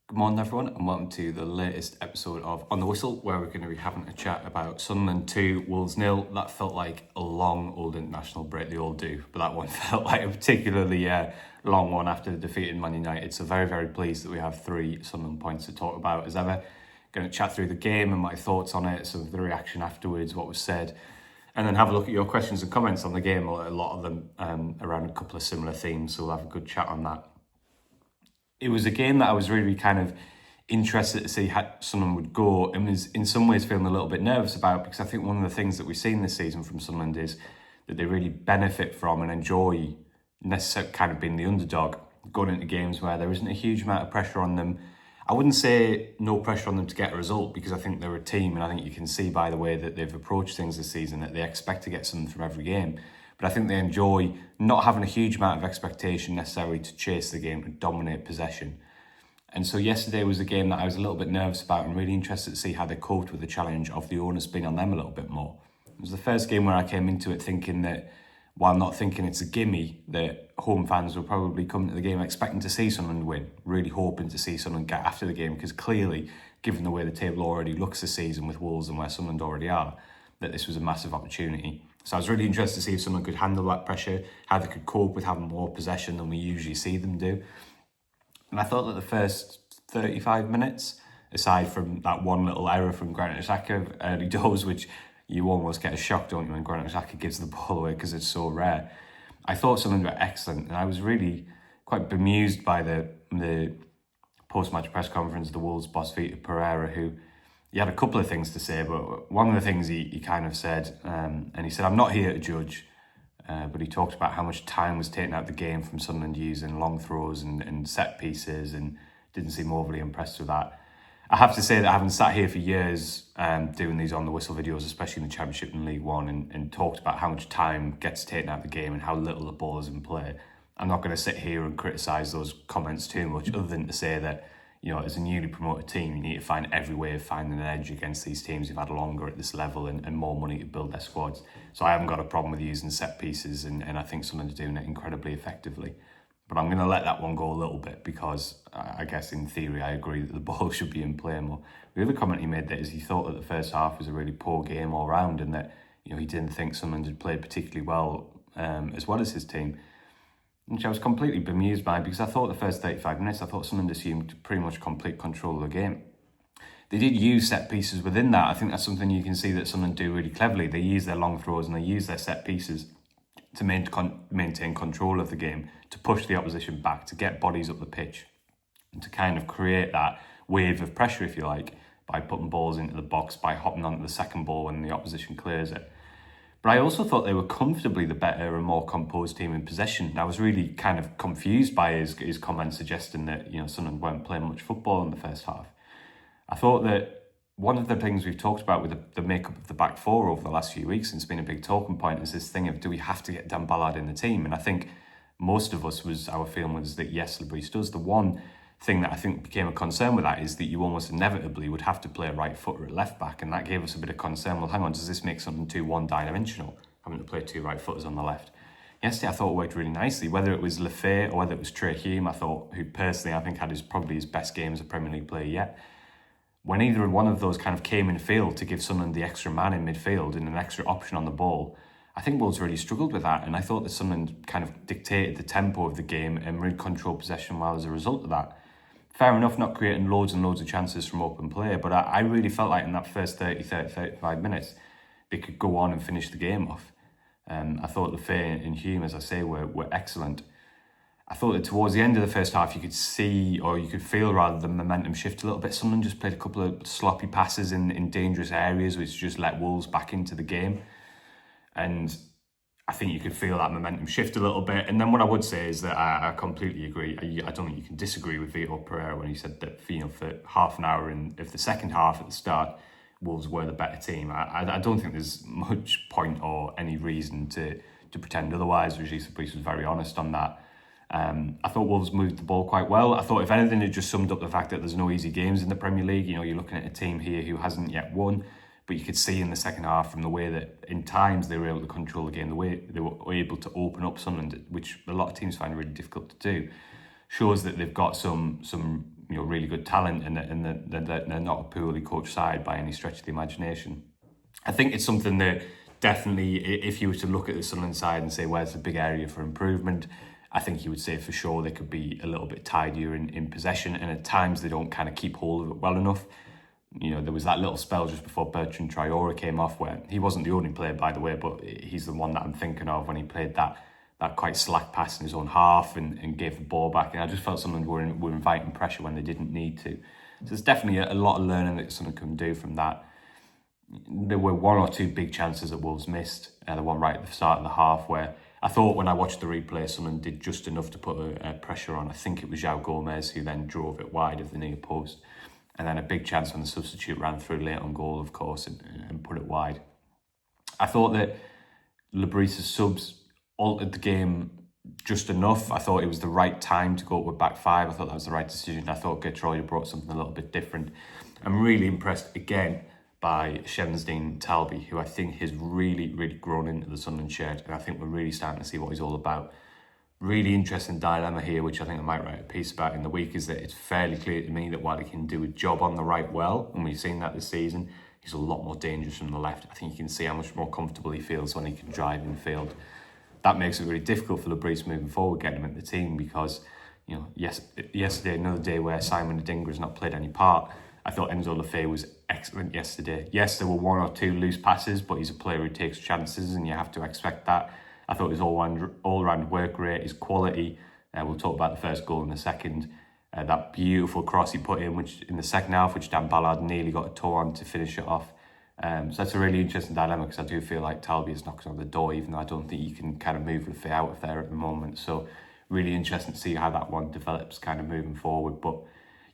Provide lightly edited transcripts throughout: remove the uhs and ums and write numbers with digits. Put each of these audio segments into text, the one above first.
Good morning, everyone, and welcome to the latest episode of On the Whistle, where we're going to be having a chat about Sunderland 2, Wolves 0. That felt like a long old international break, they all do, but that one felt like a particularly long one after the defeat in Man United. So very, very pleased that we have 3 Sunderland points to talk about as ever. Going to chat through the game and my thoughts on it, some of the reaction afterwards, what was said, and then have a look at your questions and comments on the game, a lot of them around a couple of similar themes, so we'll have a good chat on that. It was a game that I was really kind of interested to see how Sunderland would go, and was in some ways feeling a little bit nervous about, because I think one of the things that we've seen this season from Sunderland is that they really benefit from and enjoy necessarily kind of being the underdog, going into games where there isn't a huge amount of pressure on them. I wouldn't say no pressure on them to get a result, because I think they're a team, and I think you can see by the way that they've approached things this season that they expect to get something from every game. But I think they enjoy not having a huge amount of expectation necessarily to chase the game and dominate possession. And so yesterday was a game that I was a little bit nervous about and really interested to see how they coped with the challenge of the onus being on them a little bit more. It was the first game where I came into it thinking that, while not thinking it's a gimme, that home fans will probably come to the game expecting to see Sunderland win, really hoping to see Sunderland get after the game, because clearly, given the way the table already looks this season with Wolves and where Sunderland already are, that this was a massive opportunity. So I was really interested to see if Sunderland could handle that pressure, how they could cope with having more possession than we usually see them do. And I thought that the first 35 minutes, aside from that one little error from Granit Xhaka early doors, which you almost get a shock, don't you, when Granit Xhaka gives the ball away because it's so rare. I thought Sunderland were excellent, and I was really quite bemused by the post-match press conference, the Wolves boss Vitor Pereira, who he had a couple of things to say, but one of the things he kind of said, and he said, I'm not here to judge, but he talked about how much time was taken out of the game from Sunderland using long throws and set pieces, and didn't seem overly impressed with that. I have to say that I haven't sat here for years doing these on the whistle videos, especially in the Championship and League One, and talked about how much time gets taken out of the game and how little the ball is in play. I'm not going to sit here and criticise those comments too much, other than to say that, you know, as a newly promoted team, you need to find every way of finding an edge against these teams who've had longer at this level and more money to build their squads. So I haven't got a problem with using set pieces, and I think Sunderland are doing it incredibly effectively. But I'm going to let that one go a little bit, because I guess in theory I agree that the ball should be in play more. The other comment he made there is he thought that the first half was a really poor game all round, and that, you know, he didn't think Sunderland had played particularly well as his team, which I was completely bemused by, because I thought the first 35 minutes, I thought Sunderland assumed pretty much complete control of the game. They did use set pieces within that. I think that's something you can see that Sunderland do really cleverly. They use their long throws and they use their set pieces to maintain control of the game, to push the opposition back, to get bodies up the pitch, and to kind of create that wave of pressure, if you like, by putting balls into the box, by hopping onto the second ball when the opposition clears it. But I also thought they were comfortably the better and more composed team in possession. And I was really kind of confused by his comments suggesting that, you know, Sunderland weren't playing much football in the first half. I thought that one of the things we've talked about with the makeup of the back four over the last few weeks, and it's been a big talking point, is this thing of, do we have to get Dan Ballard in the team? And I think most of us our feeling was that yes, Bris does. The one thing that I think became a concern with that is that you almost inevitably would have to play a right footer at left back, and that gave us a bit of concern. Well, hang on, does this make something too one-dimensional, having to play 2 right footers on the left? Yesterday I thought it worked really nicely, whether it was Lefay or whether it was Trey Hume, I thought, who personally I think had probably his best game as a Premier League player yet. When either one of those kind of came in field to give Sunderland the extra man in midfield and an extra option on the ball, I think Wolves really struggled with that, and I thought that Sunderland kind of dictated the tempo of the game and really controlled possession well as a result of that. Fair enough, not creating loads and loads of chances from open play, but I really felt like in that first 35 minutes, they could go on and finish the game off. I thought Lefay and Hume, as I say, were excellent. I thought that towards the end of the first half, you could see, or you could feel rather, the momentum shift a little bit. Sunderland just played a couple of sloppy passes in dangerous areas, which just let Wolves back into the game. And I think you could feel that momentum shift a little bit. And then what I would say is that I completely agree. I don't think you can disagree with Vitor Pereira when he said that, you know, for half an hour of the second half at the start, Wolves were the better team. I don't think there's much point or any reason to pretend otherwise. Régis Bris was very honest on that. I thought Wolves moved the ball quite well. I thought, if anything, it just summed up the fact that there's no easy games in the Premier League. You know, you're looking at a team here who hasn't yet won, but you could see in the second half from the way that in times they were able to control the game, the way they were able to open up Sunderland, which a lot of teams find really difficult to do, shows that they've got some really good talent, and they're not a poorly coached side by any stretch of the imagination. I think it's something that definitely, if you were to look at the Sunderland side and say where's the big area for improvement, I think you would say for sure they could be a little bit tidier in possession, and at times they don't kind of keep hold of it well enough. There was that little spell just before Bertrand Traore came off where he wasn't the only player, by the way, but he's the one that I'm thinking of when he played that quite slack pass in his own half and gave the ball back. And I just felt Sunderland were inviting pressure when they didn't need to. So there's definitely a lot of learning that Sunderland can do from that. There were one or two big chances that Wolves missed. The one right at the start of the half where I thought when I watched the replay, Sunderland did just enough to put a pressure on. I think it was João Gomez who then drove it wide of the near post. And then a big chance when the substitute ran through late on goal, of course, and put it wide. I thought that Bris's subs altered the game just enough. I thought it was the right time to go up with back five. I thought that was the right decision. I thought Geertruida brought something a little bit different. I'm really impressed again by Shenstein Talby, who I think has really, really grown into the Sunderland shirt. And I think we're really starting to see what he's all about. Really interesting dilemma here, which I think I might write a piece about in the week, is that it's fairly clear to me that while he can do a job on the right well, and we've seen that this season, he's a lot more dangerous from the left. I think you can see how much more comfortable he feels when he can drive in field. That makes it really difficult for Bris moving forward, getting him into the team, because, yesterday, another day where Simon Adingra has not played any part. I thought Enzo Lefebvre was excellent yesterday. Yes, there were one or two loose passes, but he's a player who takes chances, and you have to expect that. I thought his all-round work rate, his quality. We'll talk about the first goal in a second. That beautiful cross he put in, which in the second half, which Dan Ballard nearly got a toe on to finish it off. So that's a really interesting dilemma, because I do feel like Talby is knocking on the door, even though I don't think you can kind of move Lefebvre out of there at the moment. So really interesting to see how that one develops kind of moving forward. But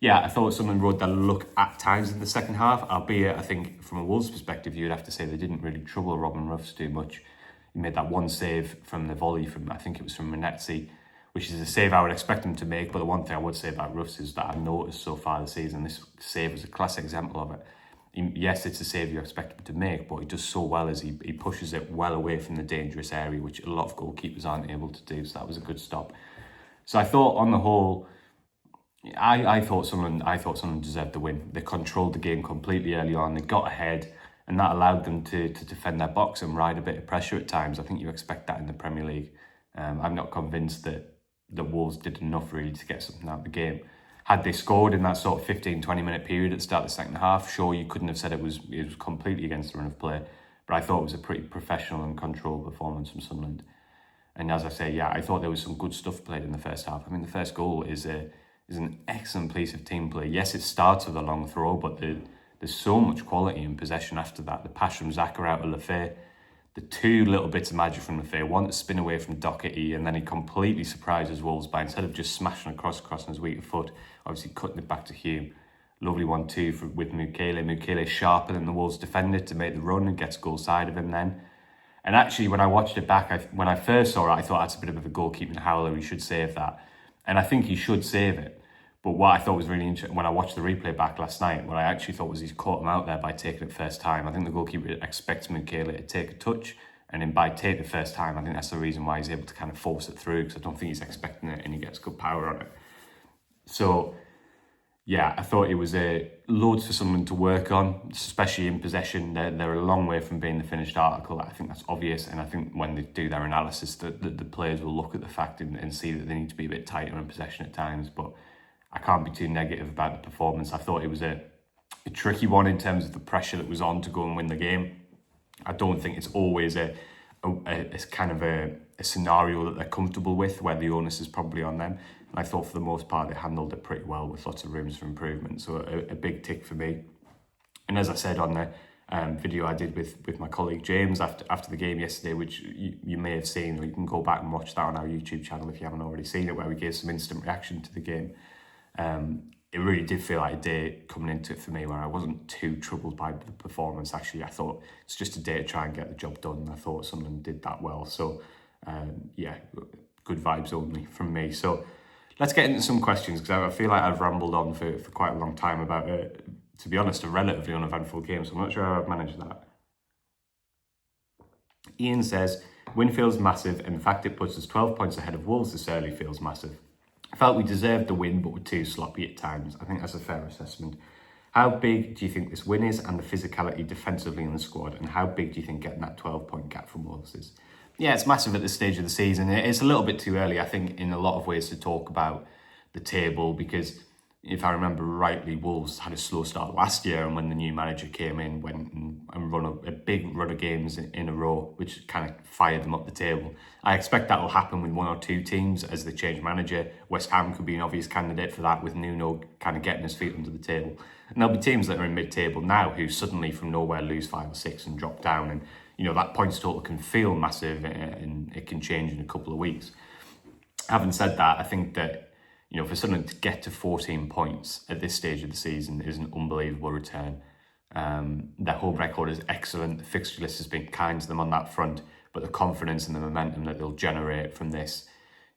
yeah, I thought someone rode that look at times in the second half, albeit I think from a Wolves perspective, you'd have to say they didn't really trouble Robin Ruffs too much. He made that one save from the volley from, I think it was from Manetzi, which is a save I would expect him to make. But the one thing I would say about Ruffs is that I've noticed so far this season, this save was a classic example of it. Yes, it's a save you expect him to make, but he does so well as he pushes it well away from the dangerous area, which a lot of goalkeepers aren't able to do. So that was a good stop. So I thought on the whole, I thought Sunderland deserved the win. They controlled the game completely early on. They got ahead, and that allowed them to defend their box and ride a bit of pressure at times. I think you expect that in the Premier League. I'm not convinced that the Wolves did enough really to get something out of the game. Had they scored in that sort of 15-20 minute period at the start of the second half, sure, you couldn't have said it was completely against the run of play, but I thought it was a pretty professional and controlled performance from Sunderland. And as I say, yeah, I thought there was some good stuff played in the first half. I mean, the first goal is an excellent piece of team play. Yes, it starts with a long throw, but there's so much quality in possession after that. The pass from Xhaka out of Lefebvre, the two little bits of magic from Lefebvre, one to spin away from Doherty, and then he completely surprises Wolves by, instead of just smashing across on his weaker foot, obviously cutting it back to Hume. Lovely 1-2 with Mukele. Mukele sharper than the Wolves defender to make the run and gets goal side of him then. And actually, when I watched it back, when I first saw it, I thought that's a bit of a goalkeeping howler. He should save that. And I think he should save it. But what I thought was really interesting, when I watched the replay back last night, what I actually thought was he's caught him out there by taking it first time. I think the goalkeeper expects Mukele to take a touch, and then by taking it first time, I think that's the reason why he's able to kind of force it through, because I don't think he's expecting it, and he gets good power on it. So, yeah, I thought it was loads for someone to work on, especially in possession. They're a long way from being the finished article. I think that's obvious, and I think when they do their analysis, the players will look at the fact and see that they need to be a bit tighter in possession at times, but I can't be too negative about the performance. I thought it was a tricky one in terms of the pressure that was on to go and win the game. I don't think it's always a kind of a scenario that they're comfortable with, where the onus is probably on them. And I thought for the most part they handled it pretty well with lots of rooms for improvement. So a big tick for me. And as I said on the video I did with my colleague James after the game yesterday, which you may have seen, or you can go back and watch that on our YouTube channel if you haven't already seen it, where we gave some instant reaction to the game. It really did feel like a day coming into it for me where I wasn't too troubled by the performance. Actually, I thought it's just a day to try and get the job done. I thought someone did that well. So, yeah, good vibes only from me. So let's get into some questions, because I feel like I've rambled on for quite a long time about, to be honest, a relatively uneventful game. So I'm not sure how I've managed that. Ian says, win feels massive, and the fact it puts us 12 points ahead of Wolves this early feels massive. felt we deserved the win, but were too sloppy at times. I think that's a fair assessment. How big do you think this win is, and the physicality defensively in the squad? And how big do you think getting that 12-point gap from Wolves is? Yeah, it's massive at this stage of the season. It's a little bit too early, I think, in a lot of ways to talk about the table, because if I remember rightly, Wolves had a slow start last year, and when the new manager came in, went and run a big run of games in a row, which kind of fired them up the table. I expect that will happen with one or two teams as they change manager. West Ham could be an obvious candidate for that, with Nuno kind of getting his feet under the table. And there'll be teams that are in mid-table now who suddenly from nowhere lose 5 or 6 and drop down. And, that points total can feel massive, and it can change in a couple of weeks. Having said that, I think that, for Sunderland to get to 14 points at this stage of the season is an unbelievable return. Their home record is excellent. The fixture list has been kind to them on that front, but the confidence and the momentum that they'll generate from this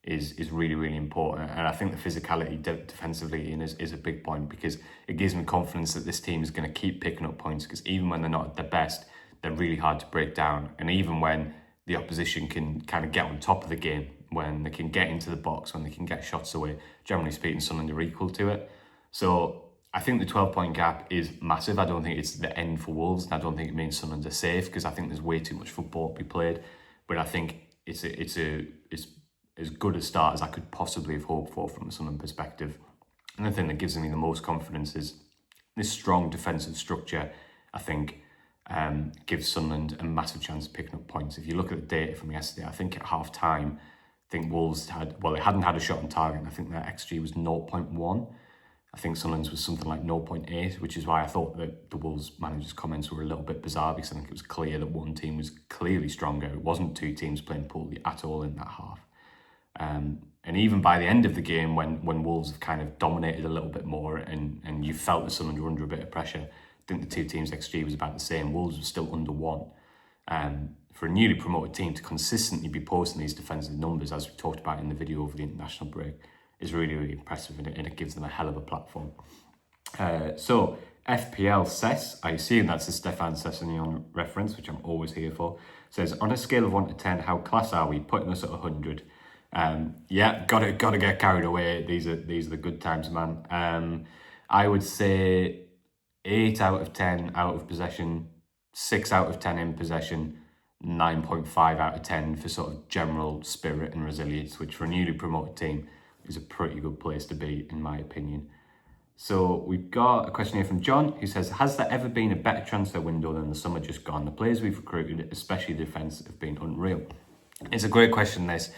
is really, really important. And I think the physicality defensively is a big point, because it gives me confidence that this team is going to keep picking up points, because even when they're not at their best, they're really hard to break down. And even when the opposition can kind of get on top of the game, when they can get into the box, when they can get shots away, generally speaking, Sunderland are equal to it. So I think the 12-point gap is massive. I don't think it's the end for Wolves, and I don't think it means Sunderland are safe, because I think there's way too much football to be played. But I think it's as good a start as I could possibly have hoped for from a Sunderland perspective. And the thing that gives me the most confidence is this strong defensive structure, I think, gives Sunderland a massive chance of picking up points. If you look at the data from yesterday, I think at half-time, I think Wolves they hadn't had a shot on target, and I think their XG was 0.1. I think Sunderland's was something like 0.8, which is why I thought that the Wolves manager's comments were a little bit bizarre, because I think it was clear that one team was clearly stronger. It wasn't two teams playing poorly at all in that half. And even by the end of the game, when Wolves have kind of dominated a little bit more, and you felt that Sunderland were under a bit of pressure, I think the two teams' XG was about the same. Wolves was still under 1. For a newly promoted team to consistently be posting these defensive numbers, as we talked about in the video over the international break, is really, really impressive, and it gives them a hell of a platform. So FPL Cess, I assume that's a Stefan Sessegnon reference, which I'm always here for, says, on a scale of 1 to 10, how class are we? Putting us at 100. Yeah, gotta get carried away. These are the good times, man. I would say 8 out of 10 out of possession, 6 out of 10 in possession, 9.5 out of 10 for sort of general spirit and resilience, which for a newly promoted team is a pretty good place to be, in my opinion. So we've got a question here from John, who says, has there ever been a better transfer window than the summer just gone? The players we've recruited, especially the defence, have been unreal. It's a great question, this.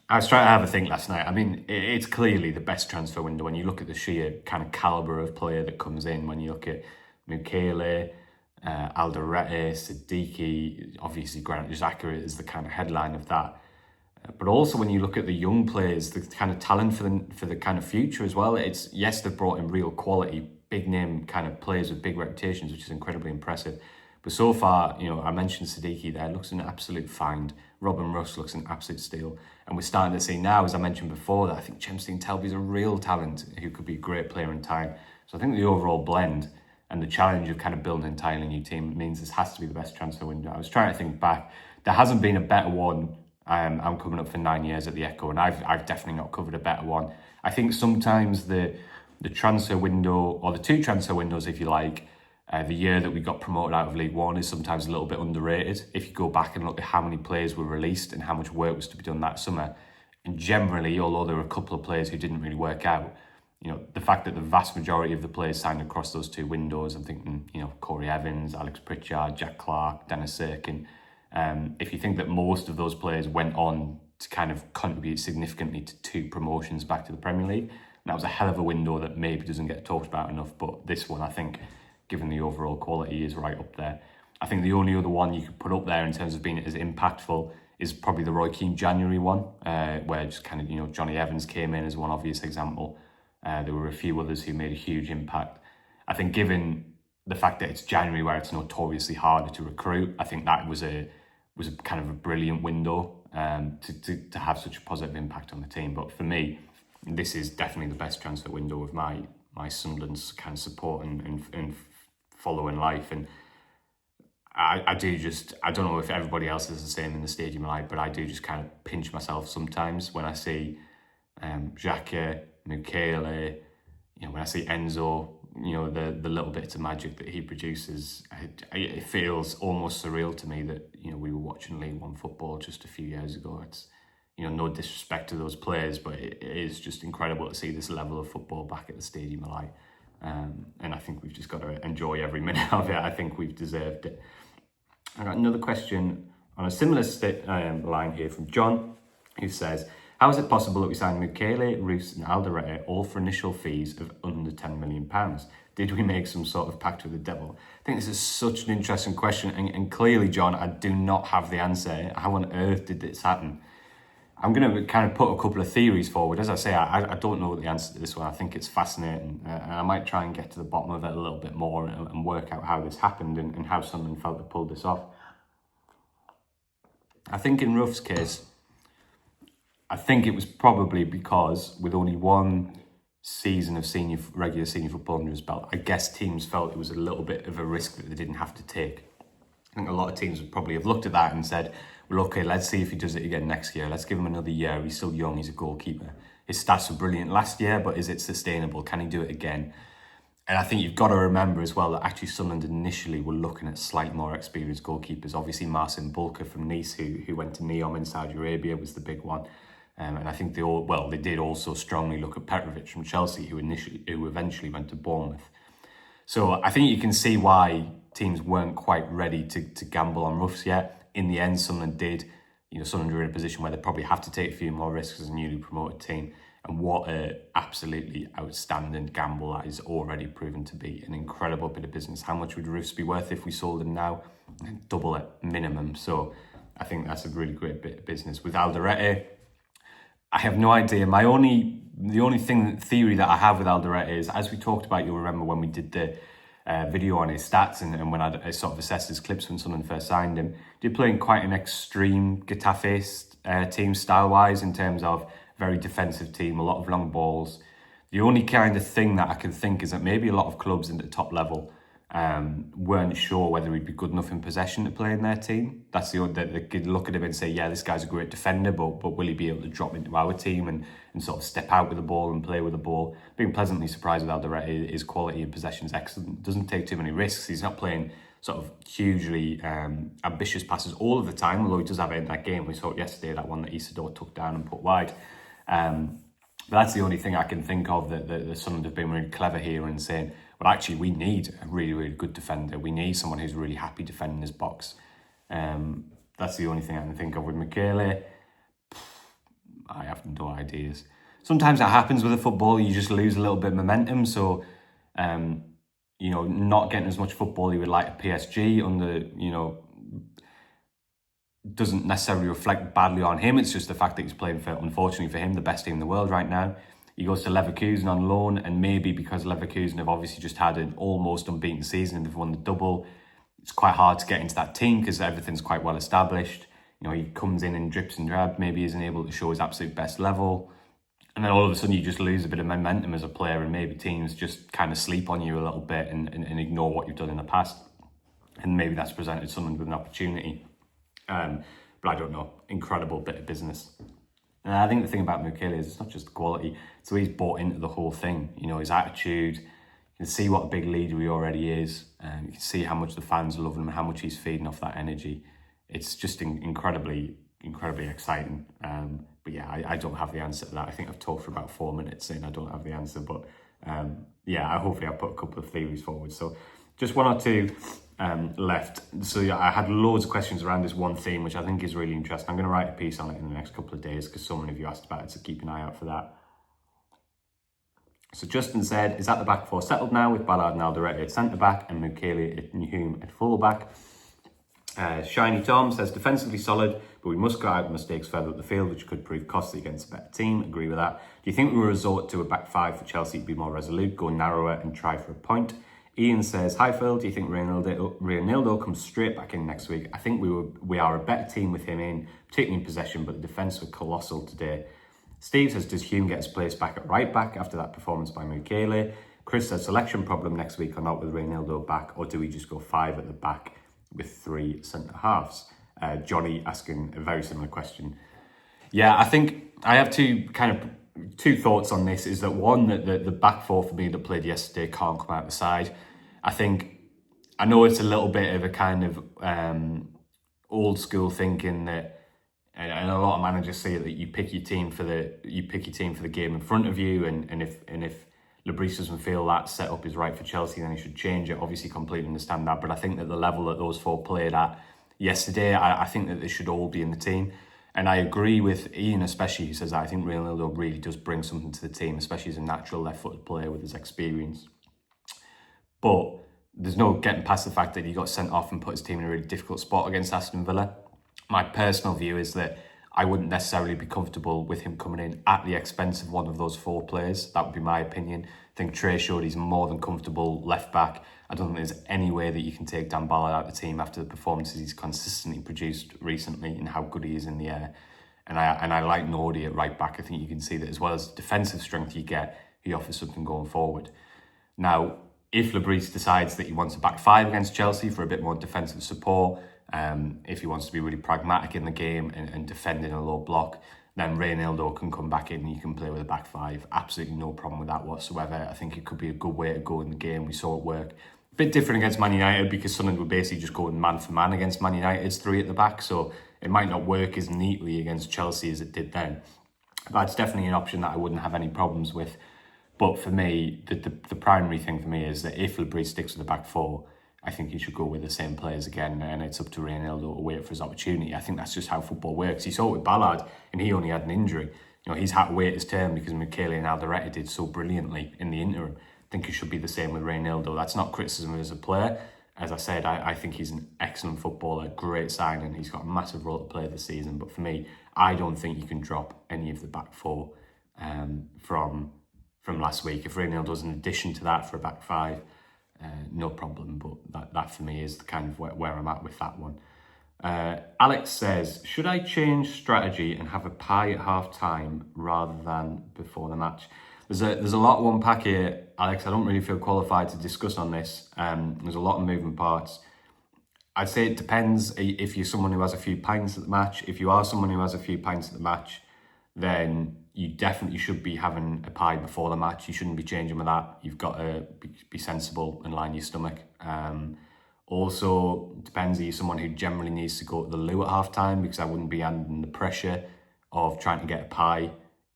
I was trying to have a think last night. I mean, it's clearly the best transfer window when you look at the sheer kind of calibre of player that comes in. When you look at Mukele, Alderete, Siddiqui, obviously Grant Xhaka is the kind of headline of that. But also when you look at the young players, the kind of talent for the kind of future as well. It's, yes, they've brought in real quality, big name kind of players with big reputations, which is incredibly impressive. But so far, I mentioned Siddiqui there, looks an absolute find. Robin Russ looks an absolute steal. And we're starting to see now, as I mentioned before, that I think Chemstein Telby's a real talent who could be a great player in time. So I think the overall blend and the challenge of kind of building an entirely new team means this has to be the best transfer window. I was trying to think back. There hasn't been a better one. I'm coming up for 9 years at the Echo, and I've definitely not covered a better one. I think sometimes the transfer window, or the two transfer windows, if you like, the year that we got promoted out of League One is sometimes a little bit underrated. If you go back and look at how many players were released and how much work was to be done that summer, and generally, although there were a couple of players who didn't really work out, the fact that the vast majority of the players signed across those two windows, I'm thinking, Corey Evans, Alex Pritchard, Jack Clark, Dennis Sirkin. If you think that most of those players went on to kind of contribute significantly to 2 promotions back to the Premier League, that was a hell of a window that maybe doesn't get talked about enough. But this one, I think, given the overall quality, is right up there. I think the only other one you could put up there in terms of being as impactful is probably the Roy Keane January one, where just kind of, Johnny Evans came in as one obvious example. There were a few others who made a huge impact. I think given the fact that it's January where it's notoriously harder to recruit, I think that was a kind of a brilliant window to have such a positive impact on the team. But for me, this is definitely the best transfer window of my Sunderland's kind of support and following life. And I don't know if everybody else is the same in the stadium, but I do just kind of pinch myself sometimes when I see Xhaka, Mukele, when I see Enzo, the little bits of magic that he produces, it feels almost surreal to me that, we were watching League One football just a few years ago. It's, no disrespect to those players, but it is just incredible to see this level of football back at the Stadium of Light. And I think we've just got to enjoy every minute of it. I think we've deserved it. I got another question on a similar line here from John, who says, how is it possible that we signed Mukele, Roos and Alderete all for initial fees of under £10 million? Did we make some sort of pact with the devil? I think this is such an interesting question, and clearly, John, I do not have the answer. How on earth did this happen? I'm going to kind of put a couple of theories forward. As I say, I don't know the answer to this one. I think it's fascinating, and I might try and get to the bottom of it a little bit more and work out how this happened and how someone felt to pull this off. I think in Ruff's case, I think it was probably because with only one season of regular senior football under his belt, I guess teams felt it was a little bit of a risk that they didn't have to take. I think a lot of teams would probably have looked at that and said, well, okay, let's see if he does it again next year. Let's give him another year. He's still young. He's a goalkeeper. His stats were brilliant last year, but is it sustainable? Can he do it again? And I think you've got to remember as well that actually Sunderland initially were looking at slightly more experienced goalkeepers. Obviously, Marcin Bulka from Nice, who went to Neom in Saudi Arabia, was the big one. And I think they did also strongly look at Petrovic from Chelsea, who eventually went to Bournemouth. So I think you can see why teams weren't quite ready to gamble on Ruffs yet. In the end, Sunderland did. Sunderland were in a position where they probably have to take a few more risks as a newly promoted team. And what an absolutely outstanding gamble that is already proven to be. An incredible bit of business. How much would Ruffs be worth if we sold him now? Double it, minimum. So I think that's a really great bit of business. With Alderete, I have no idea. The only theory that I have with Alderete is, as we talked about, you'll remember when we did the video on his stats and when I sort of assessed his clips when Sunderland first signed him, did play in quite an extreme Getafe team style-wise in terms of very defensive team, a lot of long balls. The only kind of thing that I can think is that maybe a lot of clubs in the top level weren't sure whether he'd be good enough in possession to play in their team. That's they could look at him and say, yeah, this guy's a great defender, but will he be able to drop into our team and sort of step out with the ball and play with the ball? Being pleasantly surprised with Alderete, his quality in possession is excellent. Doesn't take too many risks. He's not playing sort of hugely ambitious passes all of the time, although he does have it in that game. We saw it yesterday, that one that Isidore took down and put wide. But that's the only thing I can think of that Sunderland have been really clever here in saying, well, actually, we need a really, really good defender. We need someone who's really happy defending his box. That's the only thing I can think of with Mukele. I have no ideas. Sometimes that happens with a football. You just lose a little bit of momentum. So, not getting as much football you would like at PSG doesn't necessarily reflect badly on him. It's just the fact that he's playing for, unfortunately for him, the best team in the world right now. He goes to Leverkusen on loan, and maybe because Leverkusen have obviously just had an almost unbeaten season and they've won the double, it's quite hard to get into that team because everything's quite well established. He comes in drips and drabs, maybe isn't able to show his absolute best level. And then all of a sudden you just lose a bit of momentum as a player, and maybe teams just kind of sleep on you a little bit and ignore what you've done in the past. And maybe that's presented someone with an opportunity. But I don't know. Incredible bit of business. And I think the thing about Mukele is it's not just the quality. So he's bought into the whole thing. His attitude. You can see what a big leader he already is. And you can see how much the fans love him and how much he's feeding off that energy. It's just incredibly exciting. But yeah, I don't have the answer to that. I think I've talked for about 4 minutes saying I don't have the answer. But hopefully I'll put a couple of theories forward. So just one or two left. So yeah, I had loads of questions around this one theme, which I think is really interesting. I'm going to write a piece on it in the next couple of days because so many of you asked about it, so keep an eye out for that. So Justin said, is that the back four settled now with Ballard and Alderete at centre-back and Mukele at Hume at full-back? Shiny Tom says, defensively solid, but we must go out with mistakes further up the field, which could prove costly against a better team. Agree with that. Do you think we will resort to a back five for Chelsea to be more resolute, go narrower and try for a point? Ian says, hi Phil, do you think Reinildo comes straight back in next week? I think we are a better team with him in, particularly in possession, but the defence were colossal today. Steve says, does Hume get his place back at right back after that performance by Mukele? Chris says, selection problem next week or not with Reinildo back, or do we just go five at the back with three centre-halves? Johnny asking a very similar question. Yeah, I think I have two kind of two thoughts on this is that one, that the back four for me that played yesterday can't come out the side. I know it's a little bit of a kind of old school thinking that, and a lot of managers say that you pick your team for the game in front of you, and if Bris doesn't feel that setup is right for Chelsea, then he should change it. Obviously, completely understand that, but I think that the level that those four played at yesterday, I think that they should all be in the team. And I agree with Ian, especially, who says that I think Reinildo really does bring something to the team, especially as a natural left-footed player with his experience. But there's no getting past the fact that he got sent off and put his team in a really difficult spot against Aston Villa. My personal view is that I wouldn't necessarily be comfortable with him coming in at the expense of one of those four players. That would be my opinion. I think Trey showed he's more than comfortable left back. I don't think there's any way that you can take Dan Ballard out of the team after the performances he's consistently produced recently and how good he is in the air. And I like Nordy at right back. I think you can see that as well as defensive strength you get, he offers something going forward. Now, if Bris decides that he wants a back five against Chelsea for a bit more defensive support, if he wants to be really pragmatic in the game and defend in a low block, then Reinildo can come back in and you can play with a back five. Absolutely no problem with that whatsoever. I think it could be a good way to go in the game. We saw it work. A bit different against Man United because Sunderland were basically just going man for man against Man United's three at the back, so it might not work as neatly against Chelsea as it did then. But it's definitely an option that I wouldn't have any problems with. But for me, the primary thing for me is that if Bris sticks with the back four, I think he should go with the same players again, and it's up to Reinildo to wait for his opportunity. I think that's just how football works. He saw it with Ballard, and he only had an injury. You know, he's had to wait his turn because Michele and Alderete did so brilliantly in the interim. I think it should be the same with Reinildo. That's not criticism as a player. As I said, I think he's an excellent footballer, great signing. He's got a massive role to play this season. But for me, I don't think you can drop any of the back four from last week. If Reinildo's an addition to that for a back five, no problem, but that for me is the kind of where I'm at with that one. Alex says, should I change strategy and have a pie at half time rather than before the match? There's a lot to unpack here, Alex. I don't really feel qualified to discuss on this. There's a lot of moving parts. I'd say it depends if you're someone who has a few pints at the match. If you are someone who has a few pints at the match, then you definitely should be having a pie before the match. You shouldn't be changing with that. You've got to be sensible and line your stomach. Also, depends if you're someone who generally needs to go to the loo at half time, because I wouldn't be under the pressure of trying to get a pie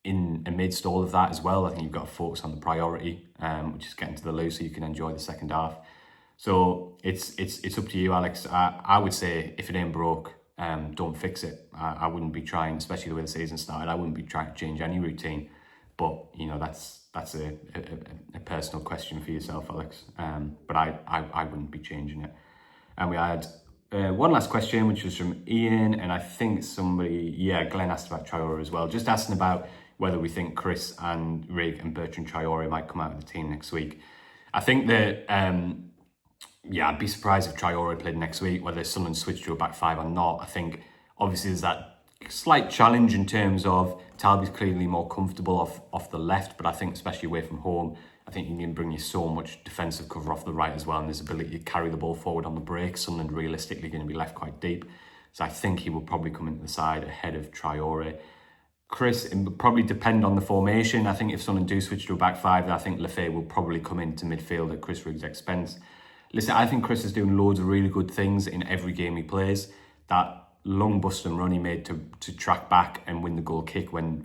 in amidst all of that as well. I think you've got to focus on the priority, which is getting to the loo so you can enjoy the second half. So it's up to you, Alex. I would say if it ain't broke, don't fix it. I wouldn't be trying, especially the way the season started, I wouldn't be trying to change any routine. But, you know, that's a personal question for yourself, Alex. But I wouldn't be changing it. And we had one last question, which was from Ian, and I think Glenn asked about Traore as well, just asking about whether we think Chris and Rig and Bertrand Traore might come out of the team next week. I think that, I'd be surprised if Traore played next week, whether Sunderland switched to a back five or not. I think obviously there's that slight challenge in terms of Talby's clearly more comfortable off the left, but I think especially away from home, I think you can bring you so much defensive cover off the right as well, and there's ability to carry the ball forward on the break. Sunderland realistically going to be left quite deep, so I think he will probably come into the side ahead of Traore. Chris, it would probably depend on the formation. I think if Sunderland do switch to a back five, I think Lefebvre will probably come into midfield at Chris Riggs' expense. Listen, I think Chris is doing loads of really good things in every game he plays. That long bust and run he made to track back and win the goal kick when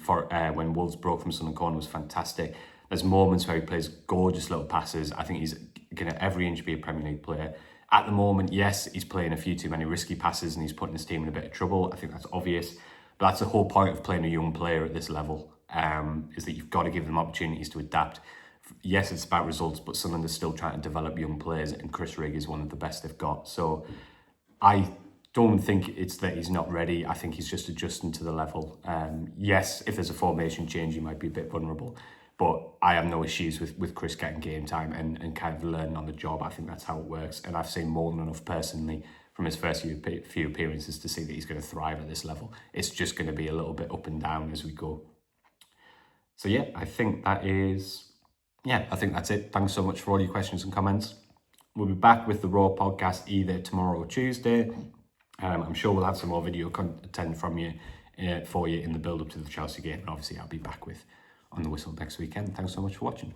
Wolves broke from Sunderland corner was fantastic. There's moments where he plays gorgeous little passes. I think he's going to every inch be a Premier League player. At the moment, yes, he's playing a few too many risky passes and he's putting his team in a bit of trouble. I think that's obvious. But that's the whole point of playing a young player at this level, is that you've got to give them opportunities to adapt. Yes, it's about results, but Sunderland is still trying to develop young players, and Chris Rigg is one of the best they've got. So I don't think it's that he's not ready. I think he's just adjusting to the level. Yes, if there's a formation change, he might be a bit vulnerable. But I have no issues with Chris getting game time and kind of learning on the job. I think that's how it works. And I've seen more than enough personally from his first few appearances to see that he's going to thrive at this level. It's just going to be a little bit up and down as we go. So yeah, I think that's it. Thanks so much for all your questions and comments. We'll be back with the Raw podcast either tomorrow or Tuesday. I'm sure we'll have some more video content from you for you in the build-up to the Chelsea game. And obviously, I'll be back with on the Whistle next weekend. Thanks so much for watching.